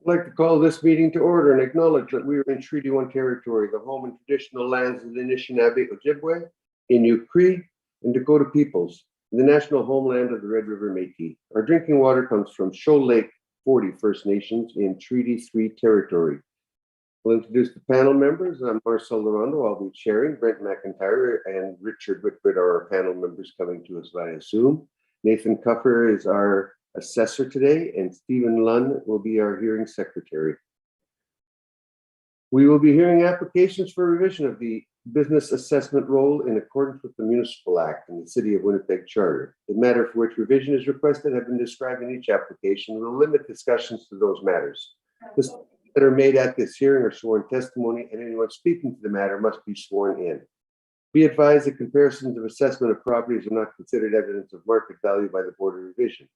I'd like to call this meeting to order and acknowledge that we are in Treaty 1 territory, the home and traditional lands of the Anishinaabe, Ojibwe, Innu Cree, and Dakota peoples, and the national homeland of the Red River Métis. Our drinking water comes from Shoal Lake 40 First Nations in Treaty 3 territory. We'll introduce the panel members. I'm Marcel Larondo. I'll be chairing. Brent McIntyre and Richard Whitford are our panel members coming to us via Zoom. Nathan Cuffer is our assessor today, and Stephen Lunn will be our hearing secretary. We will be hearing applications for revision of the business assessment role in accordance with the Municipal Act and the City of Winnipeg Charter. The matter for which revision is requested have been described in each application. We'll limit discussions to those matters. The statements that are made at this hearing are sworn testimony, and anyone speaking to the matter must be sworn in. Be advised that comparisons of assessment of properties are not considered evidence of market value by the Board of Revision.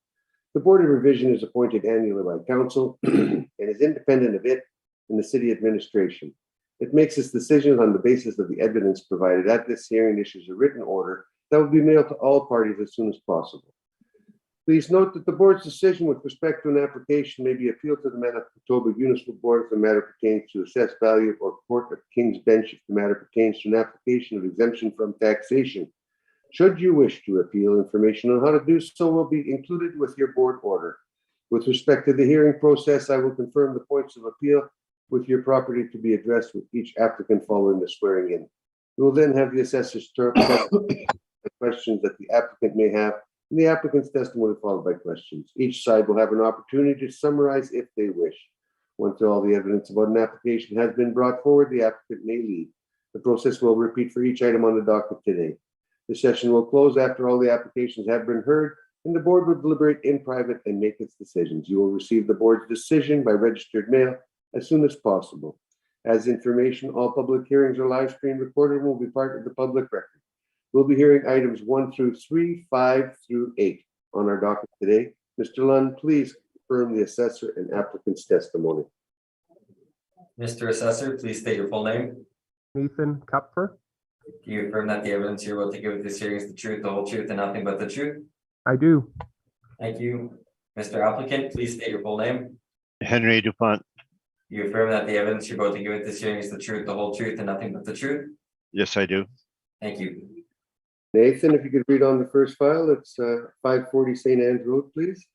The Board of Revision is appointed annually by Council and is independent of it and the City Administration. It makes its decisions on the basis of the evidence provided at this hearing, issues a written order that will be mailed to all parties as soon as possible. Please note that the Board's decision with respect to an application may be appealed to the Manitoba Municipal Board if the matter pertains to assessed value, or Court of King's Bench if the matter pertains to an application of exemption from taxation. Should you wish to appeal, information on how to do so will be included with your board order. With respect to the hearing process, I will confirm the points of appeal with your property to be addressed with each applicant following the swearing in. We will then have the assessors turn the questions that the applicant may have, and the applicant's testimony followed by questions. Each side will have an opportunity to summarize if they wish. Once all the evidence about an application has been brought forward, the applicant may leave. The process will repeat for each item on the docket today. The session will close after all the applications have been heard, and the board will deliberate in private and make its decisions. You will receive the board's decision by registered mail as soon as possible. As information, all public hearings are live streamed, recorded, and will be part of the public record. We'll be hearing items 1 through 3, 5 through 8 on our docket today. Mr. Lund, please confirm the assessor and applicant's testimony. Mr. Assessor, please state your full name. Nathan Kupfer. Do you affirm that the evidence you're about to give at this hearing is the truth, the whole truth, and nothing but the truth? I do. Thank you. Mr. Applicant, please state your full name. Henry Dupont. Do you affirm that the evidence you're about to give at this hearing is the truth, the whole truth, and nothing but the truth? Yes, I do. Thank you. Nathan, if you could read on the first file, it's 540 St. Anne's Road, please.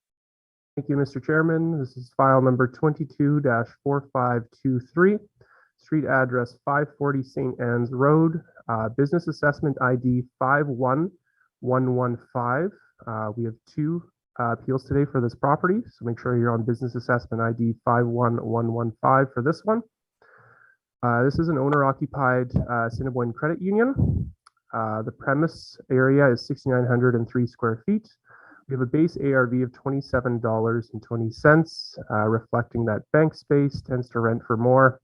Thank you, Mr. Chairman. This is file number 22-4523, street address 540 St. Anne's Road, business assessment ID 51115. We have two appeals today for this property, so make sure you're on business assessment ID 51115 for this one. This is an owner-occupied Assiniboine credit union. The premise area is 6,903 square feet. We have a base ARV of $27.20, reflecting that bank space tends to rent for more.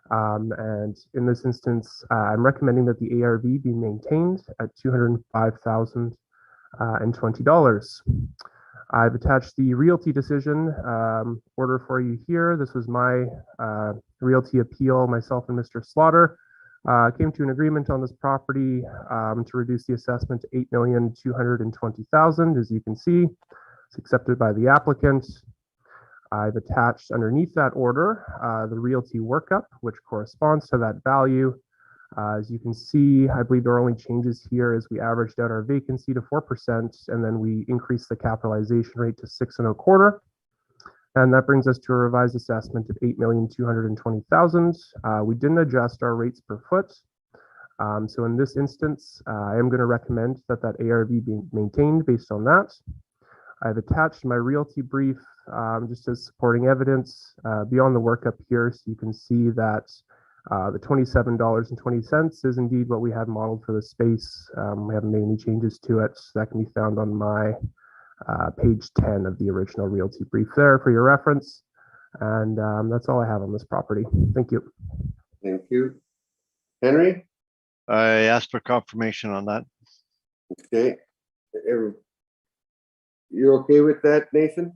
And in this instance, I'm recommending that the ARV be maintained at $205,020. I've attached the realty decision order for you here. This was my realty appeal. Myself and Mr. Slaughter came to an agreement on this property to reduce the assessment to $8,220,000. As you can see, it's accepted by the applicant. I've attached underneath that order the realty workup, which corresponds to that value. As you can see, I believe our only changes here is we averaged out our vacancy to 4%, and then we increased the capitalization rate to 6.25%. And that brings us to a revised assessment of $8,220,000. We didn't adjust our rates per foot. So in this instance, I am going to recommend that ARV be maintained based on that. I've attached my realty brief just as supporting evidence beyond the workup here, so you can see that the $27.20 is indeed what we had modeled for the space. We haven't made any changes to it. So that can be found on my page 10 of the original realty brief there for your reference. And that's all I have on this property. Thank you. Thank you. Henry? I asked for confirmation on that. Okay. You're okay with that, Nathan?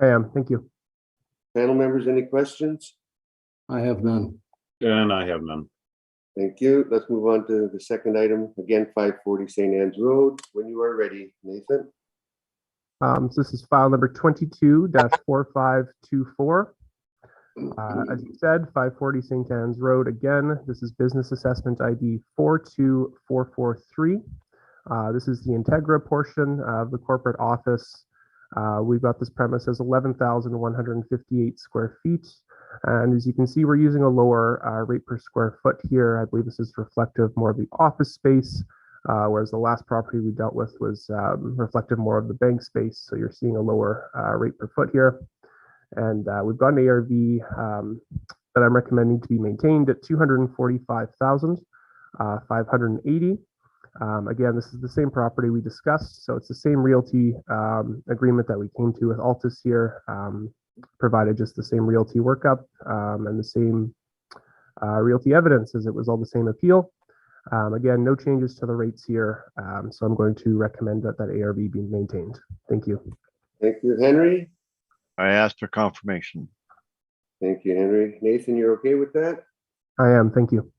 I am. Thank you. Panel members, any questions? I have none. And I have none. Thank you. Let's move on to the second item. Again, 540 St. Anne's Road. When you are ready, Nathan. So this is file number 22-4524. As you said, 540 St. Anne's Road. Again, this is business assessment ID 42443. This is the Integra portion of the corporate office. We've got this premise as 11,158 square feet. And as you can see, we're using a lower rate per square foot here. I believe this is reflective more of the office space, whereas the last property we dealt with was reflective more of the bank space. So you're seeing a lower rate per foot here. And we've got an ARV that I'm recommending to be maintained at 245,580. Again, this is the same property we discussed, so it's the same realty agreement that we came to with Altus here, provided just the same realty workup and the same realty evidence, as it was all the same appeal. Again, no changes to the rates here, so I'm going to recommend that ARV be maintained. Thank you. Thank you, Henry. I asked for confirmation. Thank you, Henry. Nathan, you're okay with that? I am, thank you.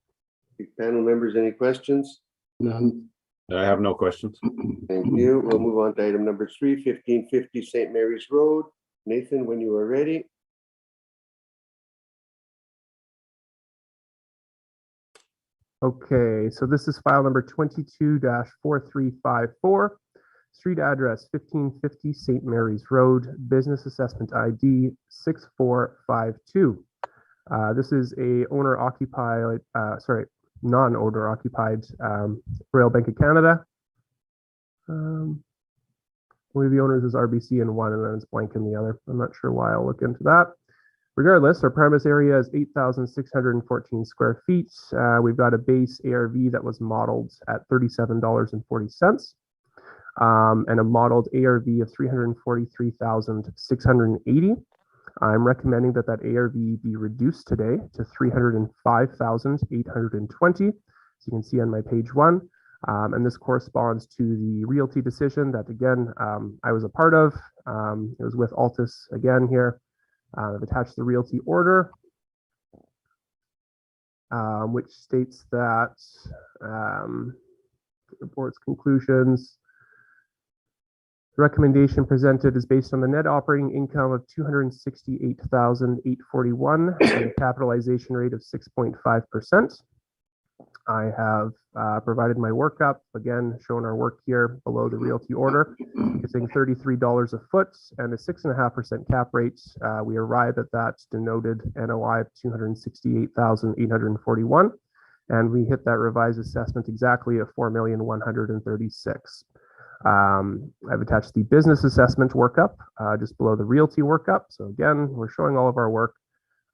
Panel members, any questions? None. I have no questions. Thank you. We'll move on to item number 3, 1550 St. Mary's Road. Nathan, when you are ready. Okay, so this is file number 22-4354. Street address 1550 St. Mary's Road, business assessment ID 6452. This is a owner occupied, non-owner occupied Royal Bank of Canada. One of the owners is RBC in one, and then it's blank in the other. I'm not sure why. I'll look into that. Regardless, our premise area is 8,614 square feet. We've got a base ARV that was modeled at $37.40. And a modeled ARV of 343,680. I'm recommending that ARV be reduced today to 305,820. As you can see on my page 1. And this corresponds to the realty decision that, again, I was a part of. It was with Altus again here. I've attached the realty order, which states that report's conclusions. The recommendation presented is based on the net operating income of $268,841 and a capitalization rate of 6.5%. I have provided my workup, again, showing our work here below the realty order, using $33 a foot and a 6.5% cap rate. We arrive at that denoted NOI of $268,841, and we hit that revised assessment exactly at $4,136,000. I've attached the business assessment workup just below the realty workup. So again, we're showing all of our work.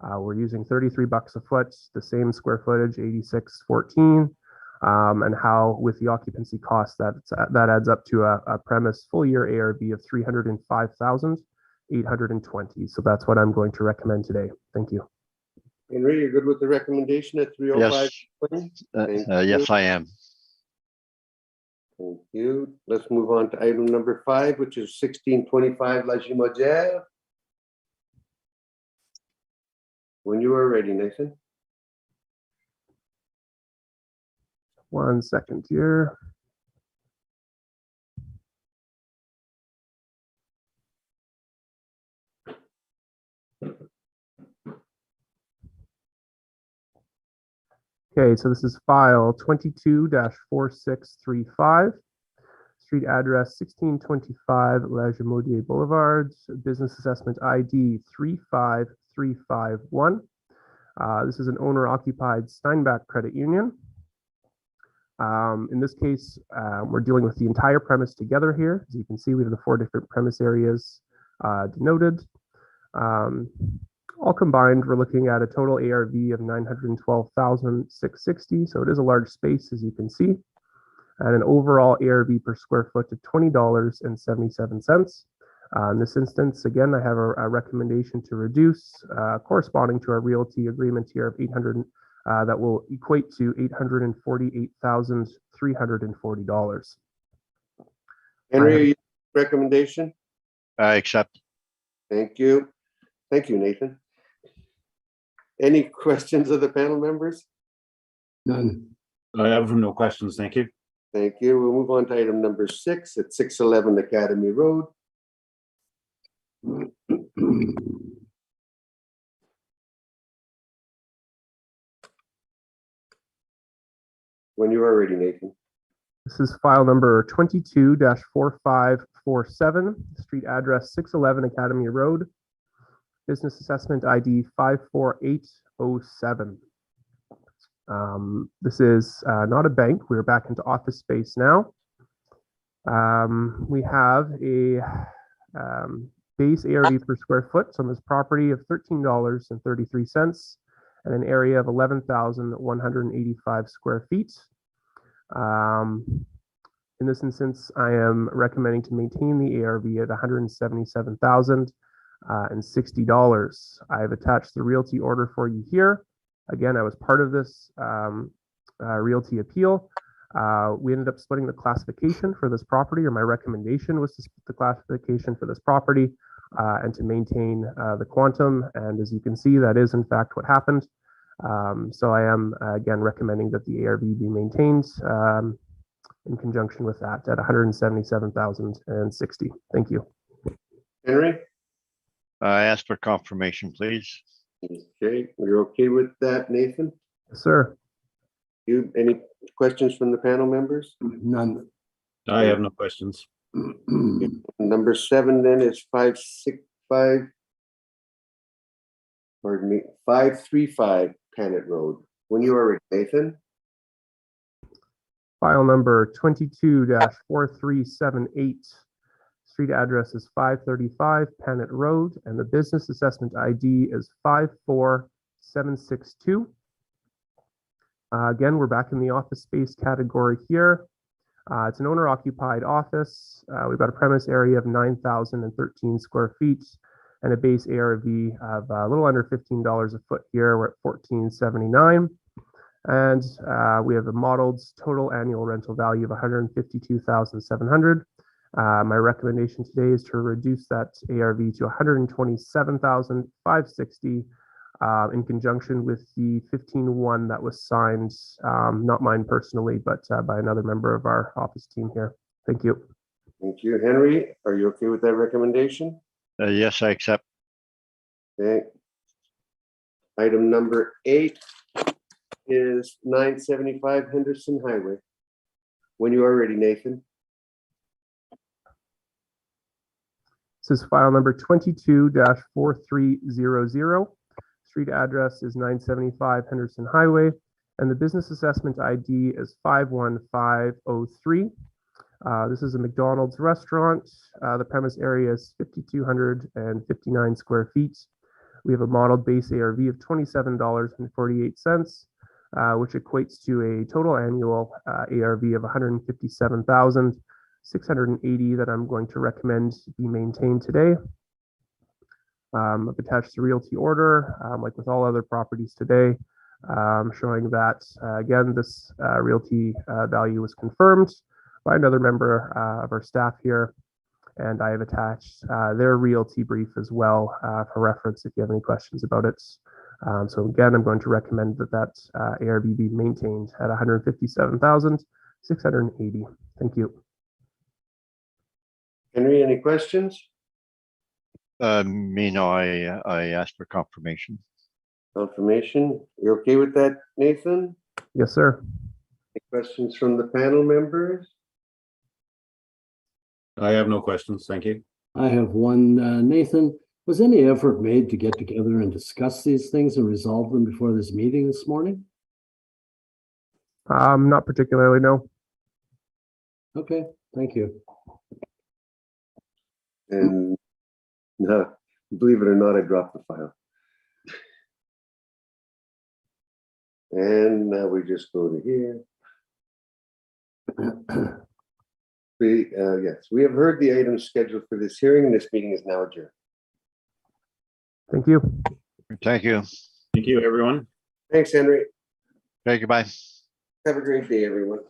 We're using $33 a foot, the same square footage, 8614, and how with the occupancy cost that adds up to a premise full year ARV of 305,820. So that's what I'm going to recommend today. Thank you. Henry, you're good with the recommendation at 305? Yes, yes, I am. Thank you. Let's move on to item number 5, which is 1625 La Gimodière. When you are ready, Nathan. 1 second here. Okay, so this is file 22-4635. Street address 1625 La Gimodière Boulevard, business assessment ID 35351. This is an owner-occupied Steinbach Credit Union. In this case, we're dealing with the entire premise together here. As you can see, we have the 4 different premise areas denoted. All combined, we're looking at a total ARV of 912,660. So it is a large space, as you can see, and an overall ARV per square foot of $20.77. In this instance, again, I have a recommendation to reduce, corresponding to our realty agreement here of 800, that will equate to $848,340. Henry, recommendation? I accept. Thank you. Thank you, Nathan. Any questions of the panel members? None. I have no questions. Thank you. Thank you. We'll move on to item number 6 at 611 Academy Road. When you are ready, Nathan. This is file number 22-4547, street address 611 Academy Road, business assessment ID 54807. This is not a bank. We're back into office space now. We have a base ARV per square foot on this property of $13.33 and an area of 11,185 square feet. In this instance, I am recommending to maintain the ARV at $177,060. I've attached the realty order for you here. Again, I was part of this realty appeal. We ended up splitting the classification for this property, or my recommendation was to split the classification for this property and to maintain the quantum. And as you can see, that is in fact what happened. So I am again recommending that the ARV be maintained in conjunction with that at $177,060. Thank you. Henry? I ask for confirmation, please. Okay, you're okay with that, Nathan? Yes, sir. You, any questions from the panel members? None. I have no questions. Number 7 then is 535 Panet Road. When you are ready, Nathan. File number 22-4378. Street address is 535 Panet Road, and the business assessment ID is 54762. Again, we're back in the office space category here. It's an owner-occupied office. We've got a premise area of 9,013 square feet and a base ARV of a little under $15 a foot here. We're at $14.79. And we have a modeled total annual rental value of $152,700. My recommendation today is to reduce that ARV to $127,560 in conjunction with the 15-1 that was signed, not mine personally, but by another member of our office team here. Thank you. Thank you. Henry, are you okay with that recommendation? Yes, I accept. Okay. Item number 8 is 975 Henderson Highway. When you are ready, Nathan. This is file number 22-4300. Street address is 975 Henderson Highway, and the business assessment ID is 51503. This is a McDonald's restaurant. The premise area is 5,259 square feet. We have a modeled base ARV of $27.48, which equates to a total annual ARV of $157,680 that I'm going to recommend be maintained today. I've attached the realty order, like with all other properties today, showing that, again, this realty value was confirmed by another member of our staff here. And I have attached their realty brief as well for reference if you have any questions about it. So again, I'm going to recommend that ARV be maintained at $157,680. Thank you. Henry, any questions? Me, no, I ask for confirmation. Confirmation. You okay with that, Nathan? Yes, sir. Any questions from the panel members? I have no questions. Thank you. I have one, Nathan. Was any effort made to get together and discuss these things and resolve them before this meeting this morning? Not particularly, no. Okay, thank you. And no, believe it or not, I dropped the file. And now we just go to here. Yes, we have heard the items scheduled for this hearing, and this meeting is now adjourned. Thank you. Thank you. Thank you, everyone. Thanks, Henry. Okay, goodbye. Have a great day, everyone.